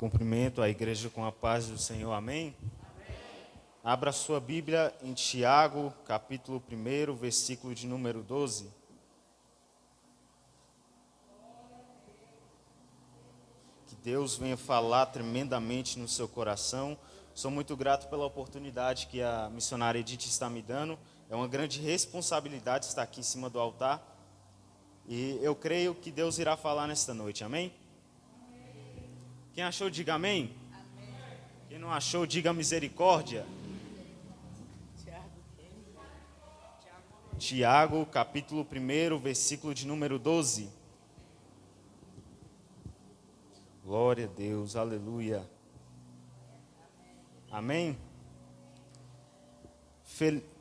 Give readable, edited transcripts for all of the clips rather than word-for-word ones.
Cumprimento a igreja com a paz do Senhor, amém? Abra sua Bíblia em Tiago, capítulo 1, versículo de número 12. Que Deus venha falar tremendamente no seu coração. Sou muito grato pela oportunidade que a missionária Edith está me dando. É uma grande responsabilidade estar aqui em cima do altar. E eu creio que Deus irá falar nesta noite, amém? Quem achou, diga amém. Amém. Quem não achou, diga misericórdia. Tiago, capítulo 1, versículo de número 12. Glória a Deus, aleluia. Amém?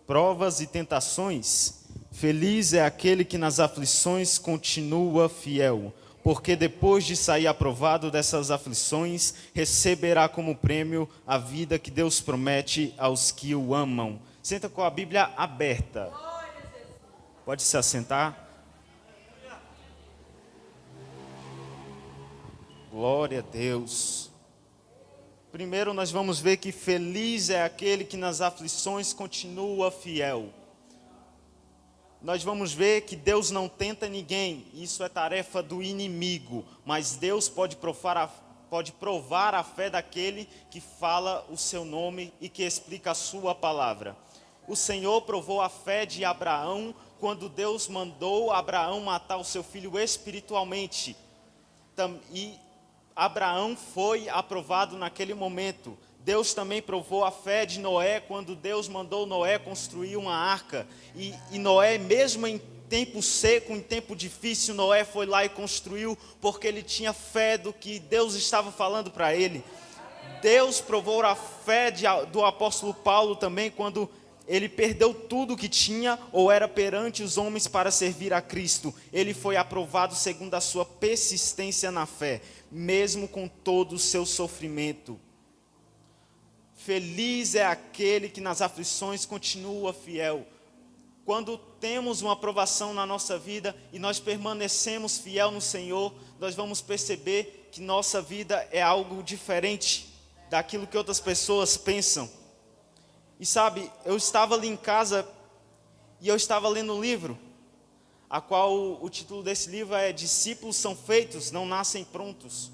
Provas e tentações. Feliz é aquele que nas aflições continua fiel, porque depois de sair aprovado dessas aflições, receberá como prêmio a vida que Deus promete aos que o amam. Senta com a Bíblia aberta. Pode se assentar. Glória a Deus. Primeiro nós vamos ver que feliz é aquele que nas aflições continua fiel. Nós vamos ver que Deus não tenta ninguém, isso é tarefa do inimigo, mas Deus pode provar a fé daquele que fala o seu nome e que explica a sua palavra. O Senhor provou a fé de Abraão quando Deus mandou Abraão matar o seu filho espiritualmente. E Abraão foi aprovado naquele momento. Deus também provou a fé de Noé quando Deus mandou Noé construir uma arca. E Noé, mesmo em tempo seco, em tempo difícil, Noé foi lá e construiu, porque ele tinha fé do que Deus estava falando para ele. Deus provou a fé do apóstolo Paulo também, quando ele perdeu tudo que tinha ou era perante os homens para servir a Cristo. Ele foi aprovado segundo a sua persistência na fé, mesmo com todo o seu sofrimento. Feliz é aquele que nas aflições continua fiel. Quando temos uma aprovação na nossa vida e nós permanecemos fiel no Senhor, nós vamos perceber que nossa vida é algo diferente daquilo que outras pessoas pensam. E sabe, eu estava ali em casa e eu estava lendo um livro, a qual o título desse livro é Discípulos são feitos, não nascem prontos.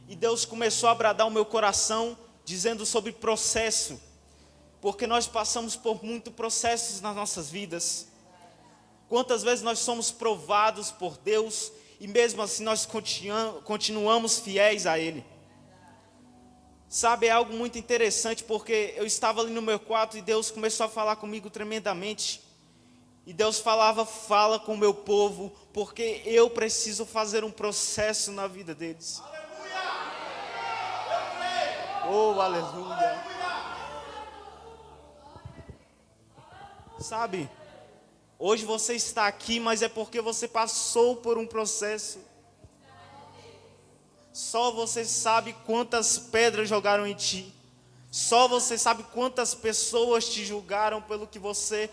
E Deus começou a bradar o meu coração, dizendo sobre processo, porque nós passamos por muitos processos nas nossas vidas. Quantas vezes nós somos provados por Deus e mesmo assim nós continuamos fiéis a Ele. Sabe, é algo muito interessante, porque eu estava ali no meu quarto e Deus começou a falar comigo tremendamente. E Deus fala com o meu povo, porque eu preciso fazer um processo na vida deles. Oh, aleluia. Sabe, hoje você está aqui, mas é porque você passou por um processo. Só você sabe quantas pedras jogaram em ti. Só você sabe quantas pessoas te julgaram pelo que você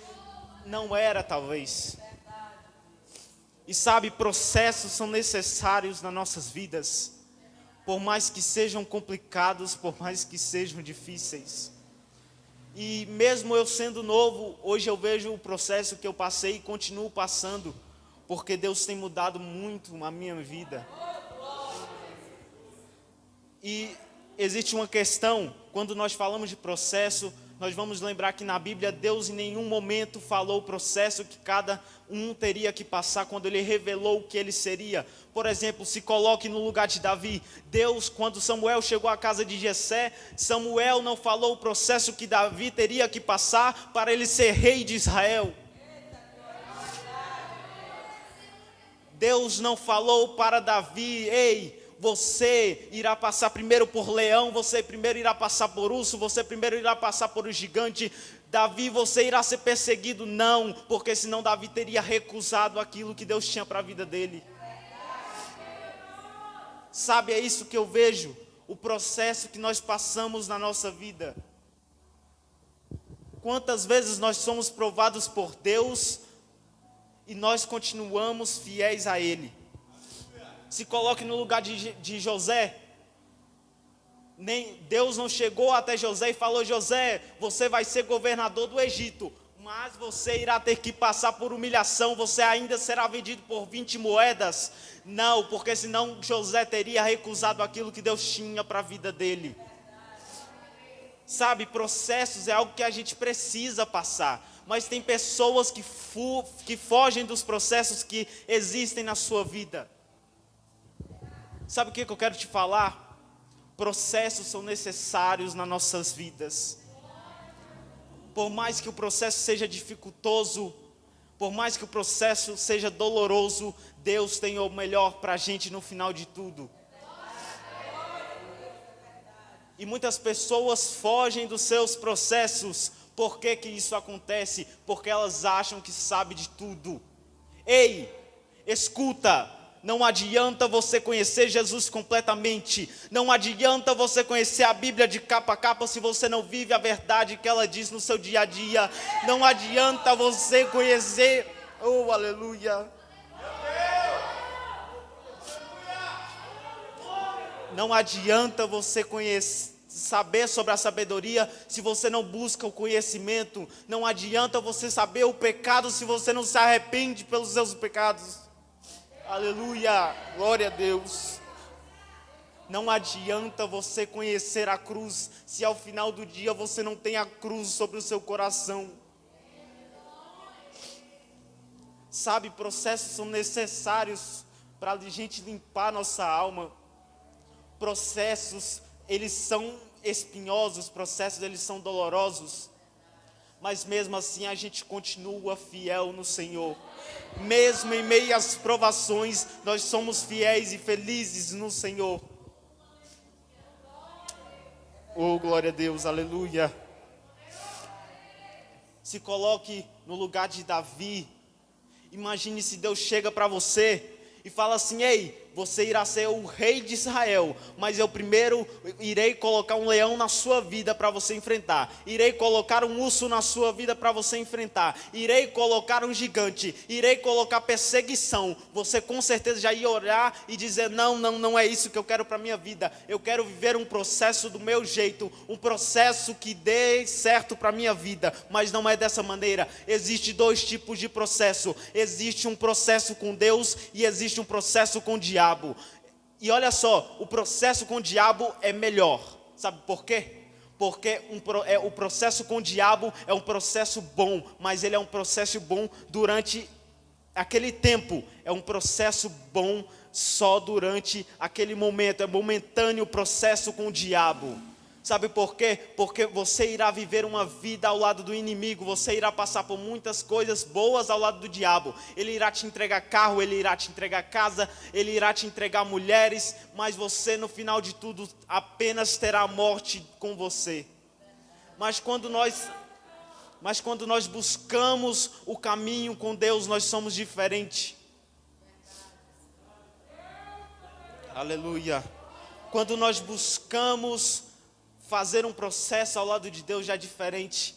não era, talvez. E sabe, processos são necessários nas nossas vidas. Por mais que sejam complicados, por mais que sejam difíceis. E mesmo eu sendo novo, hoje eu vejo o processo que eu passei e continuo passando, porque Deus tem mudado muito a minha vida. E existe uma questão, quando nós falamos de processo, nós vamos lembrar que na Bíblia Deus em nenhum momento falou o processo que cada um teria que passar quando Ele revelou o que Ele seria. Por exemplo, se coloque no lugar de Davi. Deus, quando Samuel chegou à casa de Jessé, Samuel não falou o processo que Davi teria que passar para ele ser rei de Israel. Deus não falou para Davi, ei, você irá passar primeiro por leão, você primeiro irá passar por urso, você primeiro irá passar por um gigante. Davi, você irá ser perseguido. Não, porque senão Davi teria recusado aquilo que Deus tinha para a vida dele. Sabe, é isso que eu vejo, o processo que nós passamos na nossa vida. Quantas vezes nós somos provados por Deus e nós continuamos fiéis a Ele. Se coloque no lugar de José. Deus não chegou até José e falou: José, você vai ser governador do Egito, mas você irá ter que passar por humilhação, você ainda será vendido por 20 moedas. Não, porque senão José teria recusado aquilo que Deus tinha para a vida dele. Sabe, processos é algo que a gente precisa passar, mas tem pessoas que fogem dos processos que existem na sua vida. Sabe o que eu quero te falar? Processos são necessários nas nossas vidas. Por mais que o processo seja dificultoso, por mais que o processo seja doloroso, Deus tem o melhor para a gente no final de tudo. E muitas pessoas fogem dos seus processos. Por que que isso acontece? Porque elas acham que sabem de tudo. Ei, escuta, não adianta você conhecer Jesus completamente. Não adianta você conhecer a Bíblia de capa a capa se você não vive a verdade que ela diz no seu dia a dia. Não adianta você conhecer, oh aleluia. Não adianta você saber sobre a sabedoria se você não busca o conhecimento. Não adianta você saber o pecado se você não se arrepende pelos seus pecados. Aleluia, glória a Deus. Não adianta você conhecer a cruz se ao final do dia você não tem a cruz sobre o seu coração. Sabe, processos são necessários para a gente limpar nossa alma. Processos, eles são espinhosos, processos, eles são dolorosos, mas mesmo assim a gente continua fiel no Senhor. Mesmo em meio às provações, nós somos fiéis e felizes no Senhor. Oh, glória a Deus, aleluia. Se coloque no lugar de Davi. Imagine se Deus chega para você e fala assim: ei, você irá ser o rei de Israel, mas eu primeiro irei colocar um leão na sua vida para você enfrentar. Irei colocar um urso na sua vida para você enfrentar. Irei colocar um gigante. Irei colocar perseguição. Você com certeza já ia orar e dizer: não é isso que eu quero para a minha vida. Eu quero viver um processo do meu jeito, um processo que dê certo para a minha vida. Mas não é dessa maneira. Existem dois tipos de processo. Existe um processo com Deus e existe um processo com o diabo. E olha só, o processo com o diabo é melhor. Sabe por quê? Porque o processo com o diabo é um processo bom, mas ele é um processo bom durante aquele tempo. É um processo bom só durante aquele momento. É momentâneo o processo com o diabo. Sabe por quê? Porque você irá viver uma vida ao lado do inimigo, você irá passar por muitas coisas boas ao lado do diabo. Ele irá te entregar carro, ele irá te entregar casa, ele irá te entregar mulheres, mas você no final de tudo apenas terá a morte com você. Mas quando nós buscamos o caminho com Deus, nós somos diferentes. Aleluia. Quando nós buscamos fazer um processo ao lado de Deus já é diferente,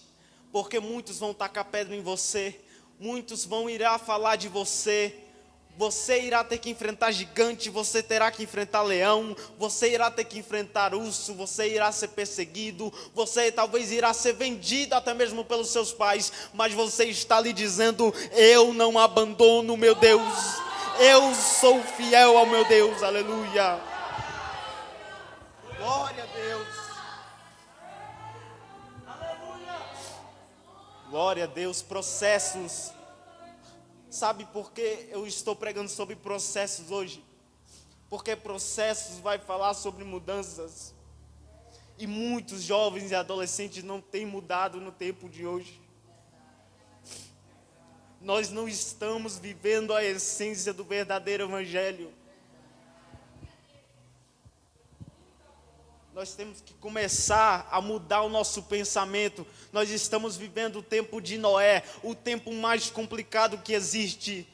porque muitos vão tacar pedra em você, muitos irá falar de você, você irá ter que enfrentar gigante, você terá que enfrentar leão, você irá ter que enfrentar urso, você irá ser perseguido, você talvez irá ser vendido até mesmo pelos seus pais, mas você está lhe dizendo: eu não abandono meu Deus, eu sou fiel ao meu Deus, aleluia, glória a Deus. Glória a Deus, processos. Sabe por que eu estou pregando sobre processos hoje? Porque processos vai falar sobre mudanças. E muitos jovens e adolescentes não têm mudado no tempo de hoje. Nós não estamos vivendo a essência do verdadeiro evangelho. Nós temos que começar a mudar o nosso pensamento. Nós estamos vivendo o tempo de Noé, o tempo mais complicado que existe.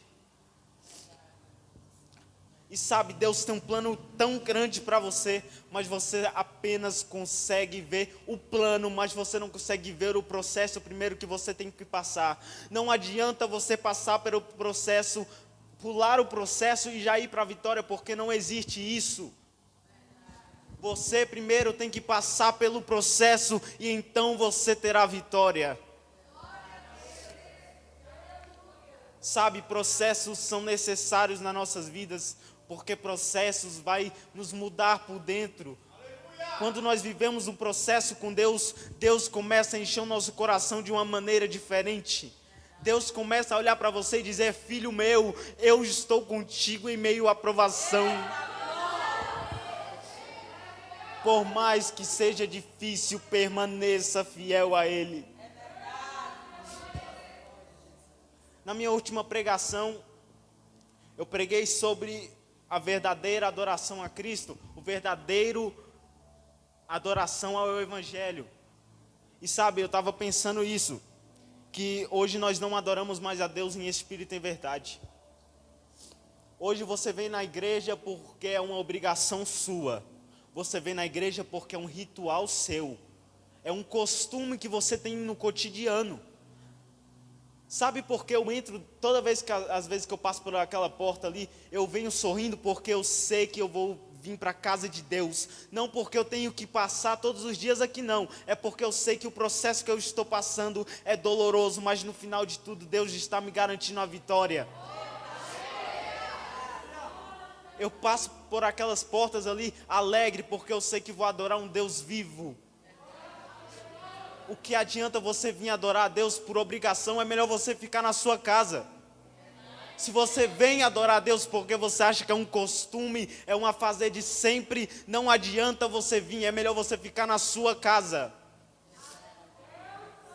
E sabe, Deus tem um plano tão grande para você, mas você apenas consegue ver o plano, mas você não consegue ver o processo primeiro que você tem que passar. Não adianta você passar pelo processo, pular o processo e já ir para a vitória, porque não existe isso. Você primeiro tem que passar pelo processo e então você terá vitória. Sabe, processos são necessários nas nossas vidas, porque processos vai nos mudar por dentro. Quando nós vivemos um processo com Deus, Deus começa a encher o nosso coração de uma maneira diferente. Deus começa a olhar para você e dizer: filho meu, eu estou contigo em meio à provação. Por mais que seja difícil, permaneça fiel a Ele. Na minha última pregação, eu preguei sobre a verdadeira adoração a Cristo, o verdadeiro adoração ao Evangelho. E sabe, eu estava pensando isso, que hoje nós não adoramos mais a Deus em espírito e em verdade. Hoje você vem na igreja porque é uma obrigação sua. Você vem na igreja porque é um ritual seu. É um costume que você tem no cotidiano. Sabe por que eu entro, toda vez que, às vezes que eu passo por aquela porta ali, eu venho sorrindo porque eu sei que eu vou vir para a casa de Deus. Não porque eu tenho que passar todos os dias aqui, não. É porque eu sei que o processo que eu estou passando é doloroso, mas no final de tudo Deus está me garantindo a vitória. Eu passo por aquelas portas ali alegre porque eu sei que vou adorar um Deus vivo. O que adianta você vir adorar a Deus por obrigação? É melhor você ficar na sua casa. Se você vem adorar a Deus porque você acha que é um costume, é uma fazer de sempre, não adianta você vir, é melhor você ficar na sua casa.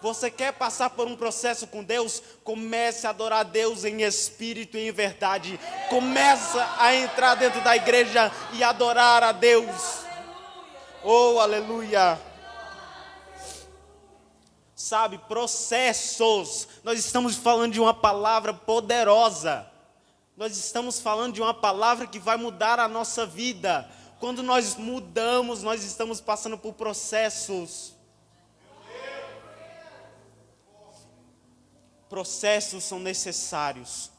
Você quer passar por um processo com Deus? Comece a adorar a Deus em espírito e em verdade. Começa a entrar dentro da igreja e adorar a Deus. Oh, aleluia! Sabe, processos. Nós estamos falando de uma palavra poderosa. Nós estamos falando de uma palavra que vai mudar a nossa vida. Quando nós mudamos, nós estamos passando por processos. Processos são necessários.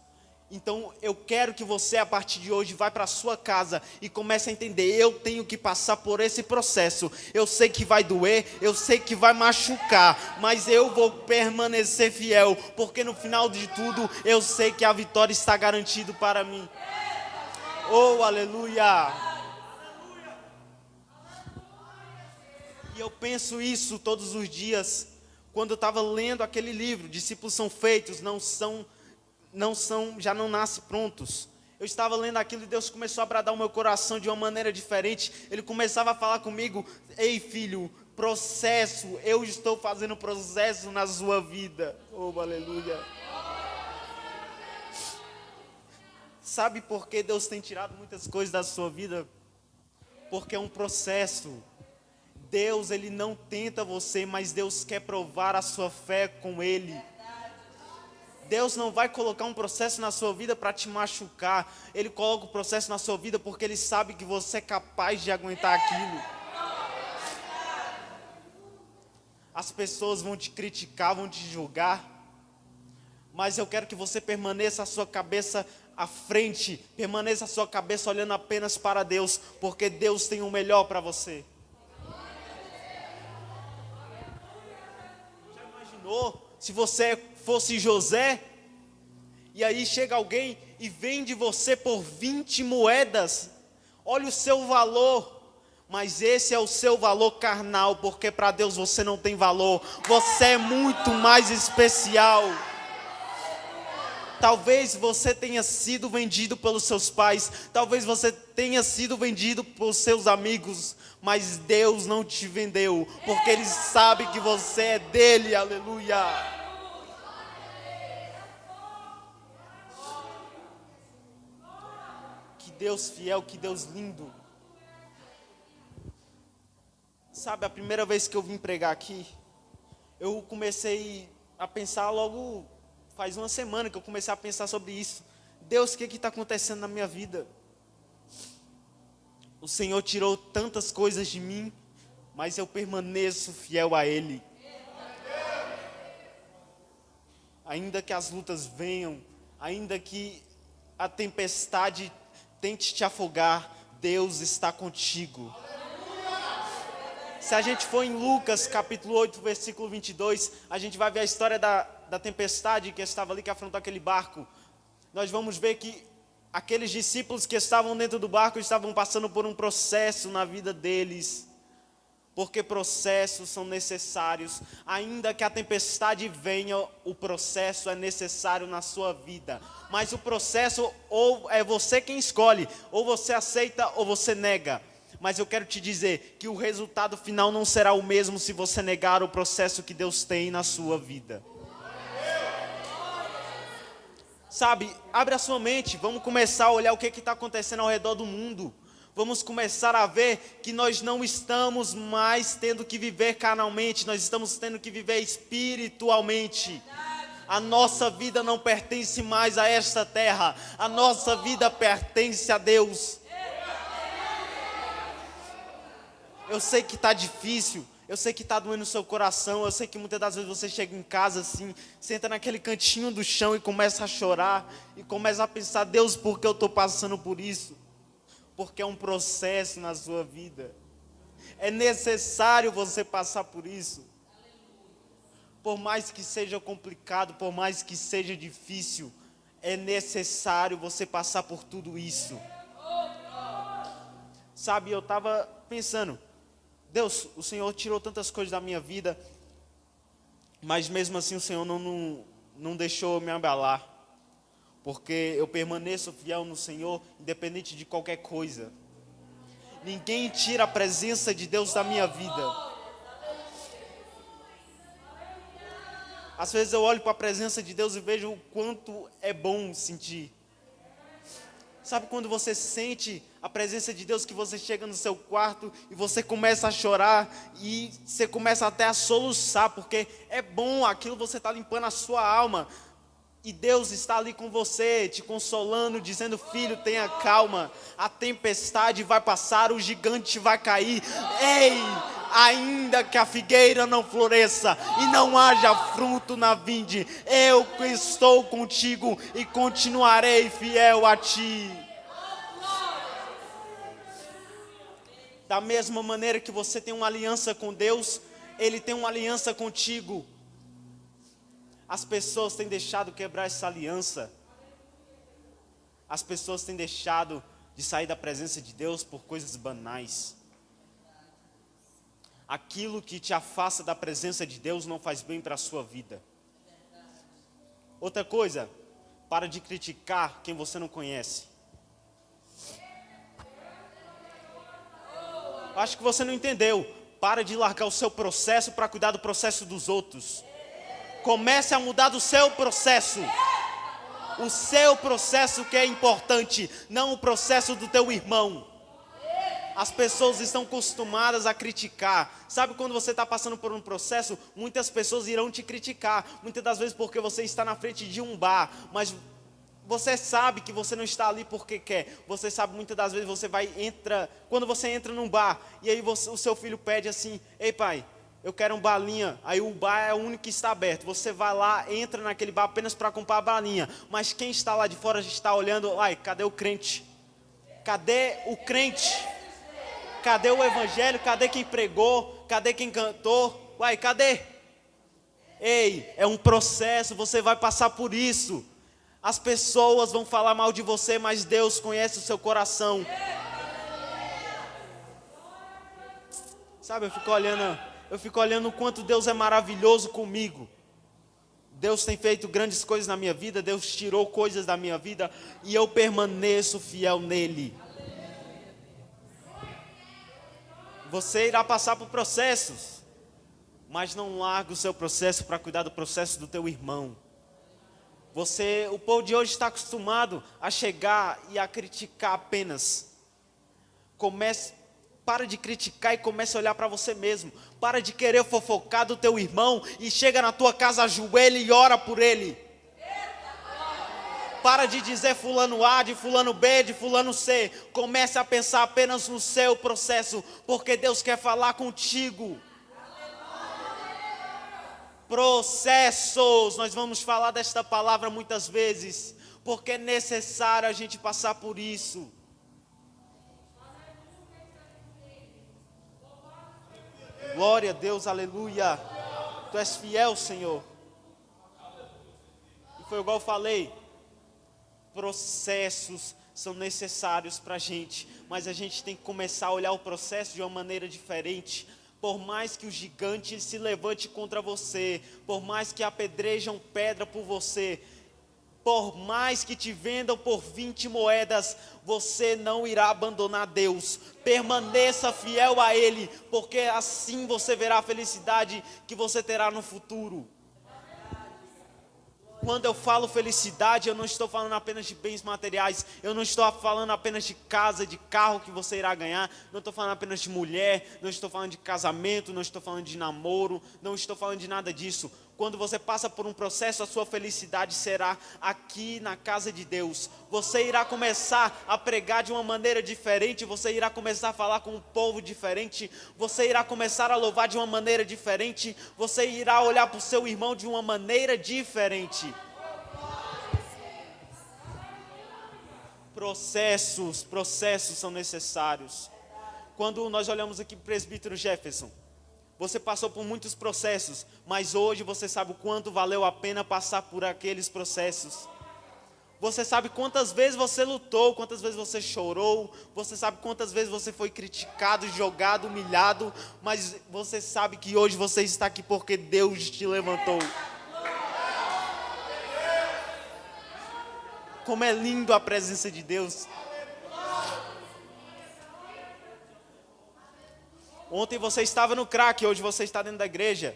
Então eu quero que você a partir de hoje vá para a sua casa e comece a entender: eu tenho que passar por esse processo. Eu sei que vai doer, eu sei que vai machucar, mas eu vou permanecer fiel, porque no final de tudo eu sei que a vitória está garantida para mim. Oh, aleluia! E eu penso isso todos os dias, quando eu estava lendo aquele livro, Discípulos são feitos, já não nascem prontos. Eu estava lendo aquilo e Deus começou a bradar o meu coração de uma maneira diferente. Ele começava a falar comigo: ei filho, processo, eu estou fazendo processo na sua vida. Oh, aleluia. Sabe por que Deus tem tirado muitas coisas da sua vida? Porque é um processo. Deus, Ele não tenta você, mas Deus quer provar a sua fé com Ele. Deus não vai colocar um processo na sua vida para te machucar. Ele coloca o processo na sua vida porque Ele sabe que você é capaz de aguentar aquilo. As pessoas vão te criticar, vão te julgar, mas eu quero que você permaneça a sua cabeça à frente, permaneça a sua cabeça olhando apenas para Deus, porque Deus tem o melhor para você. Já imaginou se você fosse José, e aí chega alguém e vende você por 20 moedas, olha o seu valor, mas esse é o seu valor carnal, porque para Deus você não tem valor, você é muito mais especial. Talvez você tenha sido vendido pelos seus pais, talvez você tenha sido vendido por seus amigos, mas Deus não te vendeu, porque Ele sabe que você é dele, aleluia. Que Deus fiel, que Deus lindo. Sabe, a primeira vez que eu vim pregar aqui, eu comecei a pensar logo, faz uma semana que eu comecei a pensar sobre isso. Deus, o que está acontecendo na minha vida? O Senhor tirou tantas coisas de mim, mas eu permaneço fiel a Ele. Ainda que as lutas venham, ainda que a tempestade tente te afogar, Deus está contigo. Se a gente for em Lucas, capítulo 8, versículo 22, a gente vai ver a história da tempestade que estava ali, que afrontou aquele barco. Nós vamos ver que aqueles discípulos que estavam dentro do barco estavam passando por um processo na vida deles. Porque processos são necessários. Ainda que a tempestade venha, o processo é necessário na sua vida. Mas o processo, ou é você quem escolhe, ou você aceita ou você nega. Mas eu quero te dizer que o resultado final não será o mesmo se você negar o processo que Deus tem na sua vida. Sabe, abre a sua mente, vamos começar a olhar o que está acontecendo ao redor do mundo. Vamos começar a ver que nós não estamos mais tendo que viver carnalmente, nós estamos tendo que viver espiritualmente. A nossa vida não pertence mais a esta terra, a nossa vida pertence a Deus. Eu sei que está difícil, eu sei que está doendo no seu coração, eu sei que muitas das vezes você chega em casa assim, senta naquele cantinho do chão e começa a chorar, e começa a pensar, Deus, por que eu estou passando por isso? Porque é um processo na sua vida. É necessário você passar por isso. Por mais que seja complicado, por mais que seja difícil, é necessário você passar por tudo isso. Sabe, eu estava pensando, Deus, o Senhor tirou tantas coisas da minha vida, mas mesmo assim o Senhor não deixou eu me abalar, porque eu permaneço fiel no Senhor, independente de qualquer coisa. Ninguém tira a presença de Deus da minha vida. Às vezes eu olho para a presença de Deus e vejo o quanto é bom sentir. Sabe quando você sente a presença de Deus, que você chega no seu quarto e você começa a chorar e você começa até a soluçar, porque é bom aquilo, você está limpando a sua alma. E Deus está ali com você, te consolando, dizendo, filho, tenha calma, a tempestade vai passar, o gigante vai cair. Ei, ainda que a figueira não floresça e não haja fruto na vinde, eu estou contigo e continuarei fiel a ti. Da mesma maneira que você tem uma aliança com Deus, Ele tem uma aliança contigo. As pessoas têm deixado quebrar essa aliança. As pessoas têm deixado de sair da presença de Deus por coisas banais. Aquilo que te afasta da presença de Deus não faz bem para a sua vida. Outra coisa, para de criticar quem você não conhece. Acho que você não entendeu. Para de largar o seu processo para cuidar do processo dos outros. Comece a mudar do seu processo. O seu processo que é importante, não o processo do teu irmão. As pessoas estão acostumadas a criticar. Sabe quando você está passando por um processo, muitas pessoas irão te criticar. Muitas das vezes porque você está na frente de um bar, mas você sabe que você não está ali porque quer. Você sabe, muitas das vezes quando você entra num bar, e aí o seu filho pede assim, ei pai, eu quero um balinha. Aí o bar é o único que está aberto. Você vai lá, entra naquele bar apenas para comprar a balinha. Mas quem está lá de fora está olhando, ai, cadê o crente? Cadê o crente? Cadê o evangelho? Cadê quem pregou? Cadê quem cantou? Uai, cadê? Ei, é um processo, você vai passar por isso. As pessoas vão falar mal de você, mas Deus conhece o seu coração. Sabe, eu fico olhando o quanto Deus é maravilhoso comigo. Deus tem feito grandes coisas na minha vida, Deus tirou coisas da minha vida, e eu permaneço fiel nele. Você irá passar por processos, mas não larga o seu processo para cuidar do processo do teu irmão. O povo de hoje está acostumado a chegar e a criticar apenas. Para de criticar e comece a olhar para você mesmo. Para de querer fofocar do teu irmão e chega na tua casa, ajoelha e ora por ele. Para de dizer fulano A, de fulano B, de fulano C. Comece a pensar apenas no seu processo, porque Deus quer falar contigo. Processos, nós vamos falar desta palavra muitas vezes, porque é necessário a gente passar por isso. Glória a Deus, aleluia. Tu és fiel, Senhor. E foi igual eu falei, processos são necessários para a gente, mas a gente tem que começar a olhar o processo de uma maneira diferente. Por mais que o gigante se levante contra você, por mais que apedrejam pedra por você, por mais que te vendam por 20 moedas, você não irá abandonar Deus. Permaneça fiel a Ele, porque assim você verá a felicidade que você terá no futuro. Quando eu falo felicidade, eu não estou falando apenas de bens materiais, eu não estou falando apenas de casa, de carro que você irá ganhar, não estou falando apenas de mulher, não estou falando de casamento, não estou falando de namoro, não estou falando de nada disso. Quando você passa por um processo, a sua felicidade será aqui na casa de Deus. Você irá começar a pregar de uma maneira diferente, você irá começar a falar com um povo diferente, você irá começar a louvar de uma maneira diferente, você irá olhar para o seu irmão de uma maneira diferente. Processos são necessários. Quando nós olhamos aqui para o presbítero Jefferson, você passou por muitos processos, mas hoje você sabe o quanto valeu a pena passar por aqueles processos. Você sabe quantas vezes você lutou, quantas vezes você chorou, você sabe quantas vezes você foi criticado, jogado, humilhado, mas você sabe que hoje você está aqui porque Deus te levantou. Como é lindo a presença de Deus. Ontem você estava no crack, hoje você está dentro da igreja.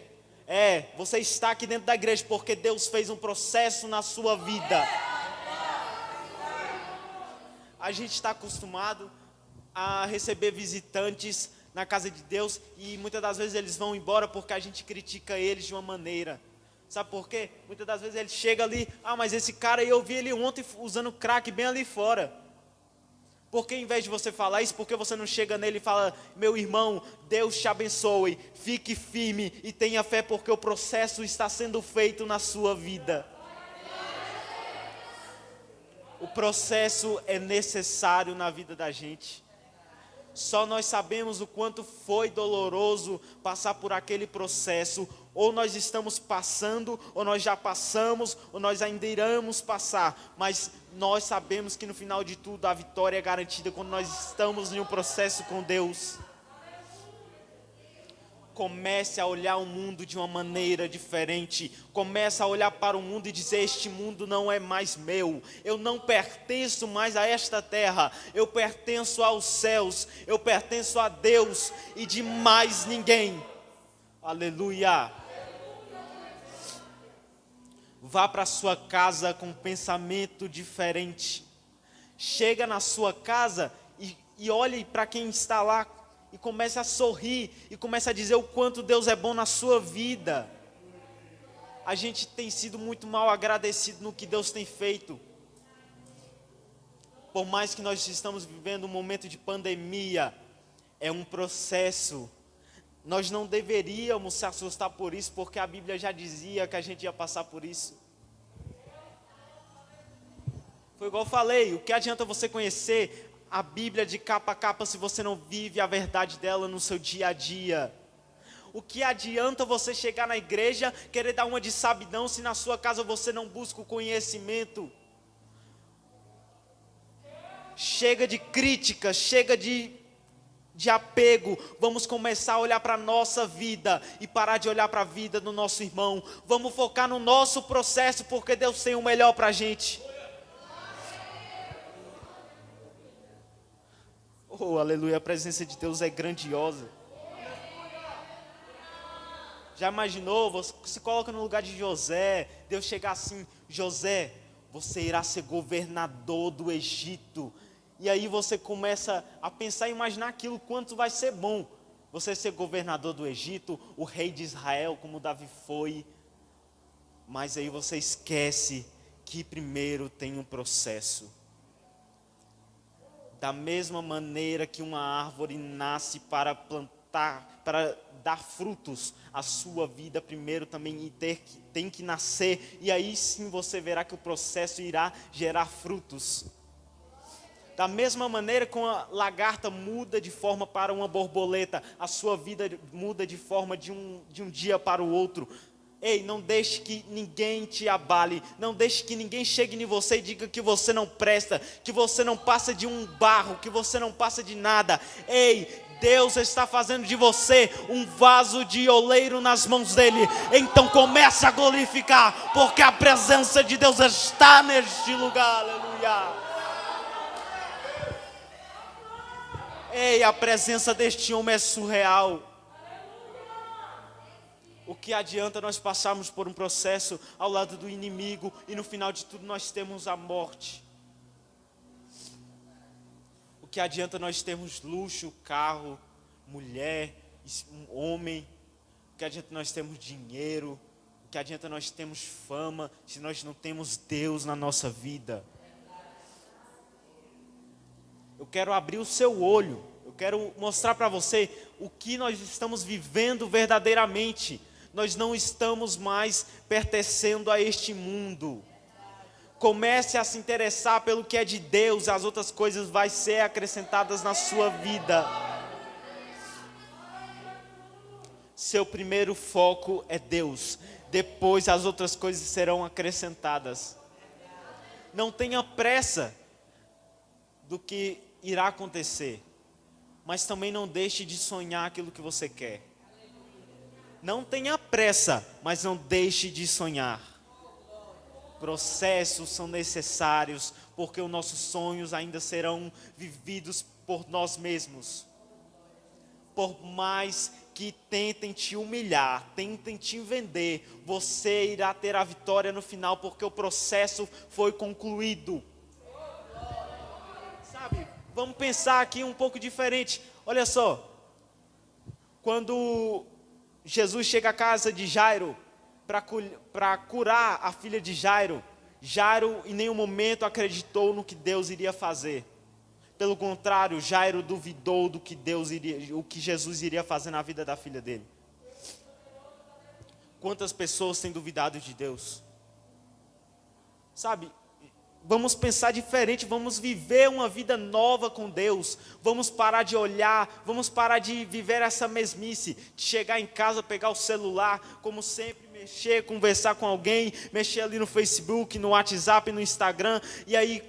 Você está aqui dentro da igreja porque Deus fez um processo na sua vida. A gente está acostumado a receber visitantes na casa de Deus e muitas das vezes eles vão embora porque a gente critica eles de uma maneira. Sabe por quê? Muitas das vezes ele chega ali, mas esse cara aí eu vi ele ontem usando crack bem ali fora. Porque em vez de você falar isso, porque você não chega nele e fala, meu irmão, Deus te abençoe, fique firme e tenha fé porque o processo está sendo feito na sua vida. O processo é necessário na vida da gente. Só nós sabemos o quanto foi doloroso passar por aquele processo. Ou nós estamos passando, ou nós já passamos, ou nós ainda iremos passar. Mas nós sabemos que no final de tudo a vitória é garantida quando nós estamos em um processo com Deus. Comece a olhar o mundo de uma maneira diferente. Comece a olhar para o mundo e dizer, este mundo não é mais meu. Eu não pertenço mais a esta terra. Eu pertenço aos céus. Eu pertenço a Deus e de mais ninguém. Aleluia. Vá para a sua casa com um pensamento diferente. Chega na sua casa e olhe para quem está lá e comece a sorrir e comece a dizer o quanto Deus é bom na sua vida. A gente tem sido muito mal agradecido no que Deus tem feito. Por mais que nós estamos vivendo um momento de pandemia, é um processo. Nós não deveríamos se assustar por isso, porque a Bíblia já dizia que a gente ia passar por isso. Foi igual eu falei, o que adianta você conhecer a Bíblia de capa a capa se você não vive a verdade dela no seu dia a dia? O que adianta você chegar na igreja, querer dar uma de sabidão, se na sua casa você não busca o conhecimento? Chega de crítica, chega de apego. Vamos começar a olhar para a nossa vida e parar de olhar para a vida do nosso irmão. Vamos focar no nosso processo, porque Deus tem o melhor para a gente. Oh, aleluia, a presença de Deus é grandiosa. Já imaginou, você se coloca no lugar de José, Deus chegar assim, José, você irá ser governador do Egito. E aí você começa a pensar e imaginar aquilo, quanto vai ser bom. Você ser governador do Egito, o rei de Israel, como Davi foi. Mas aí você esquece que primeiro tem um processo. Da mesma maneira que uma árvore nasce para plantar, para dar frutos, a sua vida primeiro também tem que nascer. E aí sim você verá que o processo irá gerar frutos. Da mesma maneira como a lagarta muda de forma para uma borboleta, a sua vida muda de forma de um dia para o outro. Ei, não deixe que ninguém te abale, não deixe que ninguém chegue em você e diga que você não presta, que você não passa de um barro, que você não passa de nada. Ei, Deus está fazendo de você um vaso de oleiro nas mãos dele. Então comece a glorificar, porque a presença de Deus está neste lugar. Aleluia. Ei, a presença deste homem é surreal. O que adianta nós passarmos por um processo ao lado do inimigo e no final de tudo nós temos a morte? O que adianta nós termos luxo, carro, mulher, um homem? O que adianta nós termos dinheiro? O que adianta nós termos fama se nós não temos Deus na nossa vida? Eu quero abrir o seu olho. Eu quero mostrar para você o que nós estamos vivendo verdadeiramente. Nós não estamos mais pertencendo a este mundo. Comece a se interessar pelo que é de Deus, as outras coisas vão ser acrescentadas na sua vida. Seu primeiro foco é Deus, depois as outras coisas serão acrescentadas. Não tenha pressa do que irá acontecer, mas também não deixe de sonhar aquilo que você quer. Não tenha pressa, mas não deixe de sonhar. Processos são necessários, porque os nossos sonhos ainda serão vividos por nós mesmos. Por mais que tentem te humilhar, tentem te vender, você irá ter a vitória no final, porque o processo foi concluído. Sabe, vamos pensar aqui um pouco diferente. Olha só, quando Jesus chega à casa de Jairo para curar a filha de Jairo, Jairo em nenhum momento acreditou no que Deus iria fazer. Pelo contrário, Jairo duvidou do que o que Jesus iria fazer na vida da filha dele. Quantas pessoas têm duvidado de Deus? Sabe, vamos pensar diferente, vamos viver uma vida nova com Deus. Vamos parar de olhar, vamos parar de viver essa mesmice, de chegar em casa, pegar o celular, como sempre, mexer, conversar com alguém, mexer ali no Facebook, no WhatsApp, no Instagram, e aí,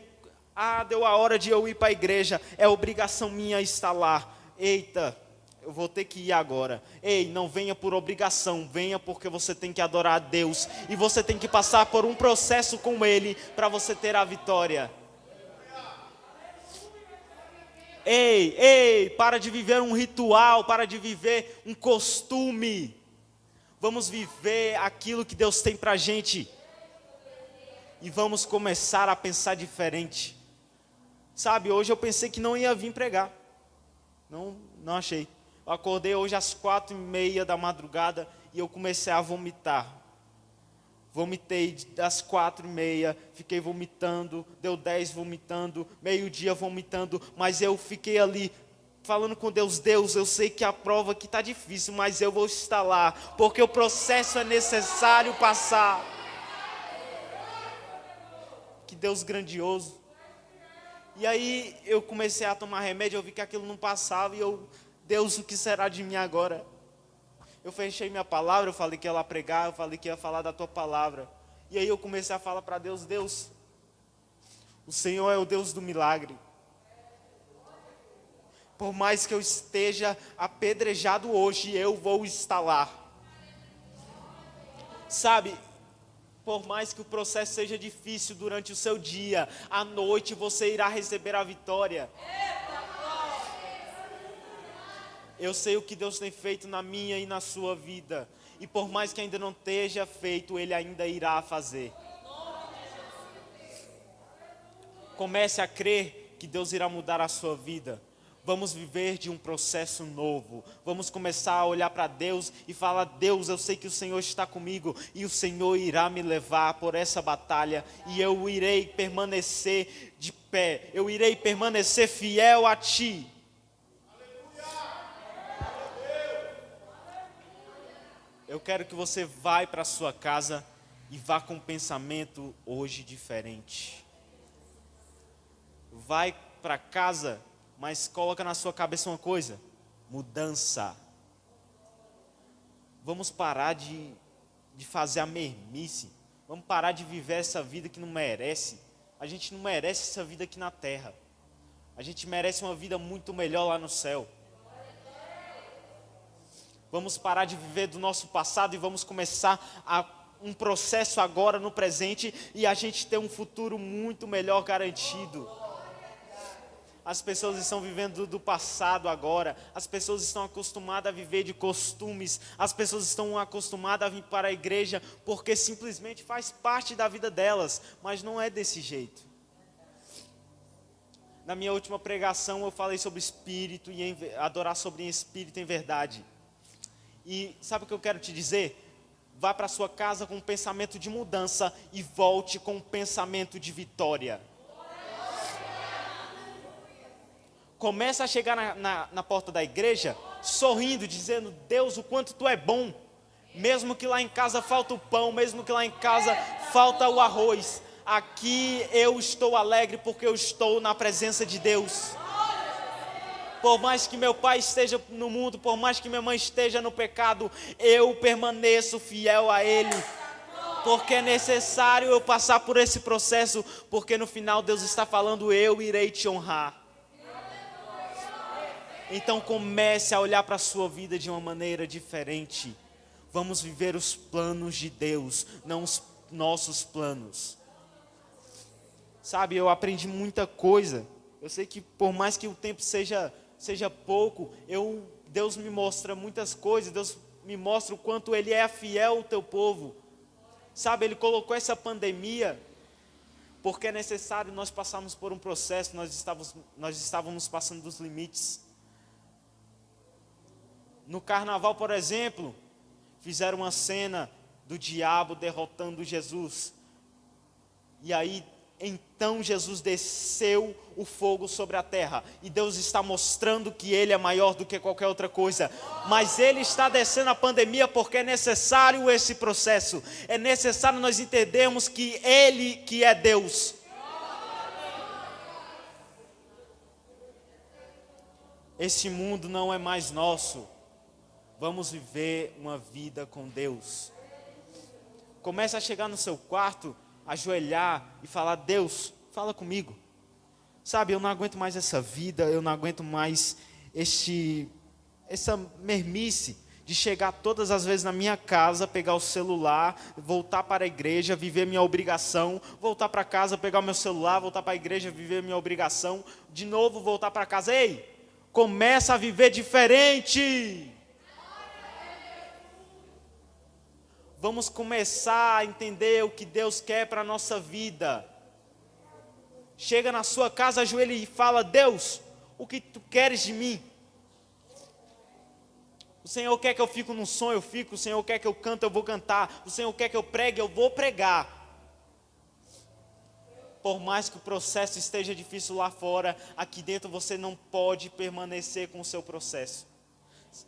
deu a hora de eu ir para a igreja, é obrigação minha estar lá. Eita, eu vou ter que ir agora. Ei, não venha por obrigação, venha porque você tem que adorar a Deus. E você tem que passar por um processo com Ele para você ter a vitória. Ei, para de viver um ritual, para de viver um costume. Vamos viver aquilo que Deus tem para a gente. E vamos começar a pensar diferente. Sabe, hoje eu pensei que não ia vir pregar. Não achei. Eu acordei hoje às 4:30 da madrugada e eu comecei a vomitar. Vomitei às 4:30, fiquei vomitando, deu 10 vomitando, meio-dia vomitando, mas eu fiquei ali falando com Deus, Deus, eu sei que a prova aqui está difícil, mas eu vou estar lá, porque o processo é necessário passar. Que Deus grandioso. E aí eu comecei a tomar remédio, eu vi que aquilo não passava, e Deus, o que será de mim agora? Eu fechei minha palavra, eu falei que ia lá pregar, eu falei que ia falar da tua palavra. E aí eu comecei a falar para Deus, Deus, o Senhor é o Deus do milagre. Por mais que eu esteja apedrejado hoje, eu vou estar lá. Sabe, por mais que o processo seja difícil durante o seu dia, à noite você irá receber a vitória. Eu sei o que Deus tem feito na minha e na sua vida. E por mais que ainda não esteja feito, Ele ainda irá fazer. Comece a crer que Deus irá mudar a sua vida. Vamos viver de um processo novo. Vamos começar a olhar para Deus e falar, Deus, eu sei que o Senhor está comigo e o Senhor irá me levar por essa batalha e eu irei permanecer de pé. Eu irei permanecer fiel a Ti. Eu quero que você vá para a sua casa e vá com um pensamento hoje diferente. Vai para casa, mas coloca na sua cabeça uma coisa: mudança. Vamos parar de fazer a mermice. Vamos parar de viver essa vida que não merece. A gente não merece essa vida aqui na terra. A gente merece uma vida muito melhor lá no céu. Vamos parar de viver do nosso passado e vamos começar um processo agora no presente e a gente ter um futuro muito melhor garantido. As pessoas estão vivendo do passado agora. As pessoas estão acostumadas a viver de costumes. As pessoas estão acostumadas a vir para a igreja porque simplesmente faz parte da vida delas. Mas não é desse jeito. Na minha última pregação eu falei sobre espírito e adorar sobre espírito em verdade. E sabe o que eu quero te dizer? Vá para sua casa com um pensamento de mudança e volte com um pensamento de vitória. Começa a chegar na porta da igreja, sorrindo, dizendo: Deus, o quanto Tu é bom. Mesmo que lá em casa falta o pão, mesmo que lá em casa falta o arroz. Aqui eu estou alegre porque eu estou na presença de Deus. Por mais que meu pai esteja no mundo, por mais que minha mãe esteja no pecado, eu permaneço fiel a Ele. Porque é necessário eu passar por esse processo, porque no final Deus está falando: eu irei te honrar. Então comece a olhar para a sua vida de uma maneira diferente. Vamos viver os planos de Deus, não os nossos planos. Sabe, eu aprendi muita coisa. Eu sei que por mais que o tempo seja pouco, Deus me mostra muitas coisas. Deus me mostra o quanto Ele é fiel ao teu povo. Sabe, Ele colocou essa pandemia porque é necessário nós passarmos por um processo. Nós estávamos passando dos limites. No carnaval, por exemplo, fizeram uma cena do diabo derrotando Jesus. E aí, então Jesus desceu o fogo sobre a terra. E Deus está mostrando que Ele é maior do que qualquer outra coisa. Mas Ele está descendo a pandemia porque é necessário esse processo. É necessário nós entendermos que Ele que é Deus. Esse mundo não é mais nosso. Vamos viver uma vida com Deus. Comece a chegar no seu quarto, ajoelhar e falar: Deus, fala comigo. Sabe, eu não aguento mais essa vida, eu não aguento mais essa mermice de chegar todas as vezes na minha casa, pegar o celular, voltar para a igreja, viver minha obrigação, voltar para casa, pegar o meu celular, voltar para a igreja, viver minha obrigação, de novo voltar para casa. Ei, começa a viver diferente. Vamos começar a entender o que Deus quer para a nossa vida. Chega na sua casa, ajoelha e fala: Deus, o que Tu queres de mim? O Senhor quer que eu fique num sonho, eu fico. O Senhor quer que eu cante, eu vou cantar. O Senhor quer que eu pregue, eu vou pregar. Por mais que o processo esteja difícil lá fora, aqui dentro você não pode permanecer com o seu processo.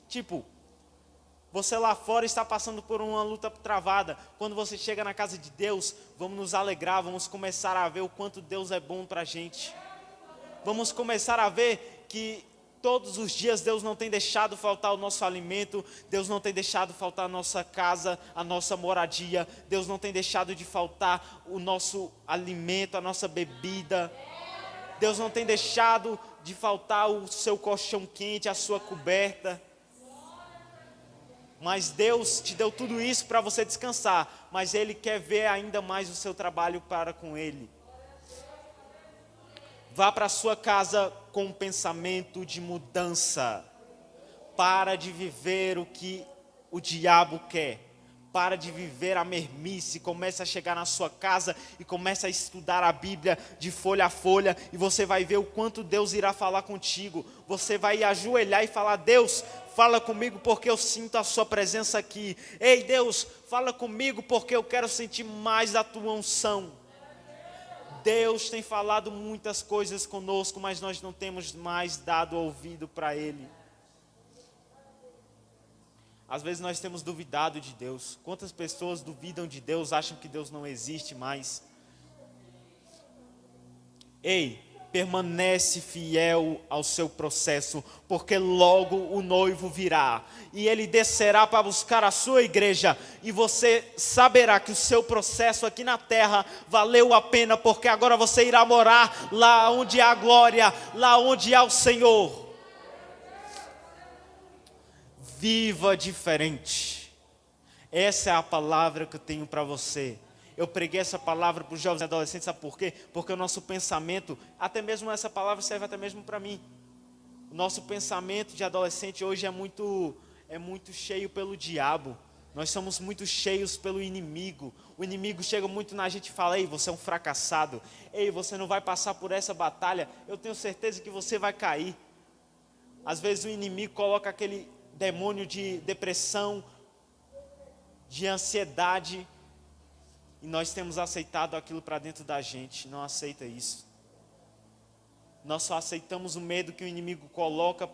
Tipo, você lá fora está passando por uma luta travada. Quando você chega na casa de Deus, vamos nos alegrar, vamos começar a ver o quanto Deus é bom para a gente. Vamos começar a ver que todos os dias Deus não tem deixado faltar o nosso alimento, Deus não tem deixado faltar a nossa casa, a nossa moradia, Deus não tem deixado de faltar o nosso alimento, a nossa bebida. Deus não tem deixado de faltar o seu colchão quente, a sua coberta. Mas Deus te deu tudo isso para você descansar. Mas Ele quer ver ainda mais o seu trabalho para com Ele. Vá para a sua casa com um pensamento de mudança. Para de viver o que o diabo quer. Para de viver a mermice. Comece a chegar na sua casa e comece a estudar a Bíblia de folha a folha. E você vai ver o quanto Deus irá falar contigo. Você vai ajoelhar e falar: Deus, fala comigo porque eu sinto a sua presença aqui. Ei, Deus, fala comigo porque eu quero sentir mais da tua unção. Deus tem falado muitas coisas conosco, mas nós não temos mais dado ouvido para Ele. Às vezes nós temos duvidado de Deus. Quantas pessoas duvidam de Deus, acham que Deus não existe mais? Ei, permanece fiel ao seu processo, porque logo o noivo virá e ele descerá para buscar a sua igreja, e você saberá que o seu processo aqui na terra valeu a pena, porque agora você irá morar lá onde há glória, lá onde há o Senhor. Viva diferente. Essa é a palavra que eu tenho para você. Eu preguei essa palavra para os jovens e adolescentes, sabe por quê? Porque o nosso pensamento, até mesmo essa palavra serve até mesmo para mim. O nosso pensamento de adolescente hoje é muito cheio pelo diabo. Nós somos muito cheios pelo inimigo. O inimigo chega muito na gente e fala: ei, você é um fracassado. Ei, você não vai passar por essa batalha. Eu tenho certeza que você vai cair. Às vezes o inimigo coloca aquele demônio de depressão, de ansiedade, e nós temos aceitado aquilo para dentro da gente. Não aceita isso. Nós só aceitamos o medo que o inimigo coloca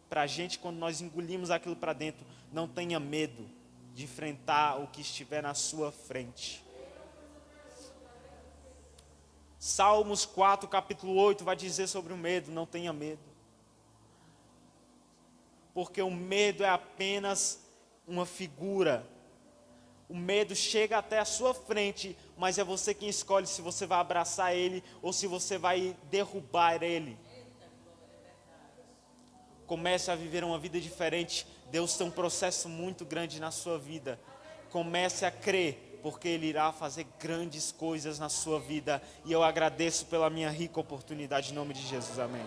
para a gente quando nós engolimos aquilo para dentro. Não tenha medo de enfrentar o que estiver na sua frente. Salmos 4, capítulo 8 vai dizer sobre o medo: não tenha medo. Porque o medo é apenas uma figura. O medo chega até a sua frente, mas é você quem escolhe se você vai abraçar ele ou se você vai derrubar ele. Comece a viver uma vida diferente. Deus tem um processo muito grande na sua vida. Comece a crer, porque Ele irá fazer grandes coisas na sua vida. E eu agradeço pela minha rica oportunidade, em nome de Jesus. Amém.